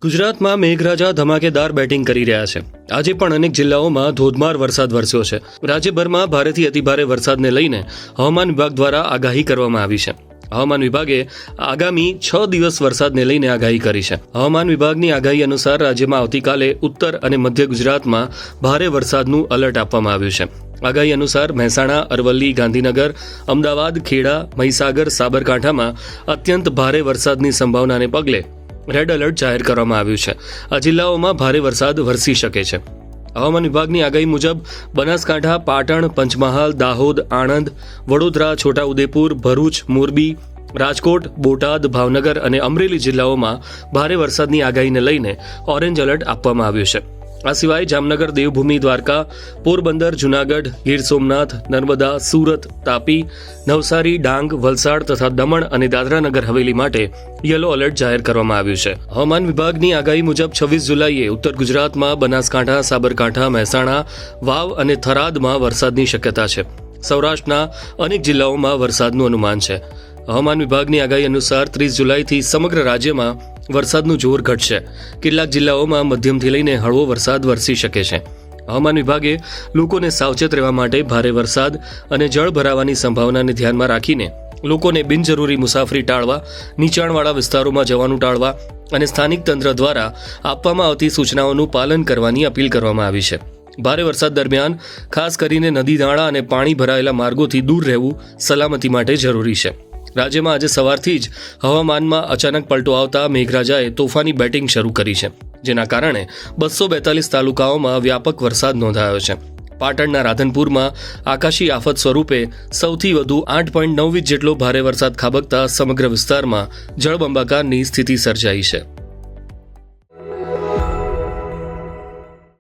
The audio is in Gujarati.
ગુજરાતમાં મેઘરાજા ધમાકેદાર બેટિંગ કરી રહ્યા છે. આજે પણ અનેક જિલ્લાઓમાં ધોધમાર વરસાદ વરસ્યો છે. રાજ્યભરમાં ભારેથી અતિભારે વરસાદને લઈને હવામાન વિભાગ દ્વારા આગાહી કરવામાં આવી છે. હવામાન વિભાગે આગામી 6 દિવસ વરસાદને લઈને આગાહી કરી છે. હવામાન વિભાગની આગાહી અનુસાર રાજ્યમાં આવતીકાલે ઉત્તર અને મધ્ય ગુજરાતમાં ભારે વરસાદનું એલર્ટ આપવામાં આવ્યું છે. આગાહી અનુસાર મહેસાણા, અરવલ્લી, ગાંધીનગર, અમદાવાદ, ખેડા, મહીસાગર, સાબરકાંઠામાં અત્યંત ભારે વરસાદની સંભાવનાને પગલે રેડ એલર્ટ જાહેર કરવામાં આવ્યું છે. આ જિલ્લાઓમાં ભારે વરસાદ વરસી શકે છે. હવામાન વિભાગની આગાહી મુજબ બનાસકાંઠા, પાટણ, પંચમહાલ, દાહોદ, આણંદ, વડોદરા, છોટાઉદેપુર, ભરૂચ, મોરબી, રાજકોટ, બોટાદ, ભાવનગર અને અમરેલી જિલ્લાઓમાં ભારે વરસાદની આગાહીને લઈને ઓરેન્જ એલર્ટ આપવામાં આવ્યું છે. આ સિવાય જામનગર, દેવભૂમિ, દ્વારકા, પોરબંદર, જૂનાગઢ, ગીર સોમનાથ, નર્મદા, સુરત, તાપી, નવસારી, ડાંગ, વલસાડ તથા દમણ અને દાદરાનગર હવેલી માટે યલો એલર્ટ જાહેર કરવામાં આવ્યું છે. હવામાન વિભાગની આગાહી મુજબ 26 જુલાઈએ ઉત્તર ગુજરાતમાં બનાસકાંઠા, સાબરકાંઠા, મહેસાણા, વાવ અને થરાદમાં વરસાદની શક્યતા છે. સૌરાષ્ટ્રના અનેક જિલ્લાઓમાં વરસાદનું અનુમાન છે. હવામાન વિભાગની આગાહી અનુસાર 30 જુલાઈથી સમગ્ર રાજ્યમાં વરસાદનું જોર ઘટશે. કેટલાક જિલ્લાઓમાં મધ્યમથી લઈને હળવો વરસાદ વરસી શકે છે. હવામાન વિભાગે લોકોને સાવચેત રહેવા માટે ભારે વરસાદ અને જળ ભરાવાની સંભાવનાને ધ્યાનમાં રાખીને લોકોને બિનજરૂરી મુસાફરી ટાળવા, નીચાણવાળા વિસ્તારોમાં જવાનું ટાળવા અને સ્થાનિક તંત્ર દ્વારા આપવામાં આવતી સૂચનાઓનું પાલન કરવાની અપીલ કરવામાં આવી છે. ભારે વરસાદ દરમિયાન ખાસ કરીને નદી, નાળા અને પાણી ભરાયેલા માર્ગોથી દૂર રહેવું સલામતી માટે જરૂરી છે. રાજ્યમાં આજે સવારથી જ હવામાનમાં અચાનક પલટો આવતા મેઘરાજાએ તોફાની બેટિંગ શરૂ કરી છે, જેના કારણે 242 તાલુકાઓમાં વ્યાપક વરસાદ નોંધાયો છે. પાટણના રાધનપુરમાં આકાશી આફત સ્વરૂપે સૌથી વધુ 8.9 ઇંચ જેટલો ભારે વરસાદ ખાબકતા સમગ્ર વિસ્તારમાં જળબંબાકારની સ્થિતિ સર્જાઈ છે.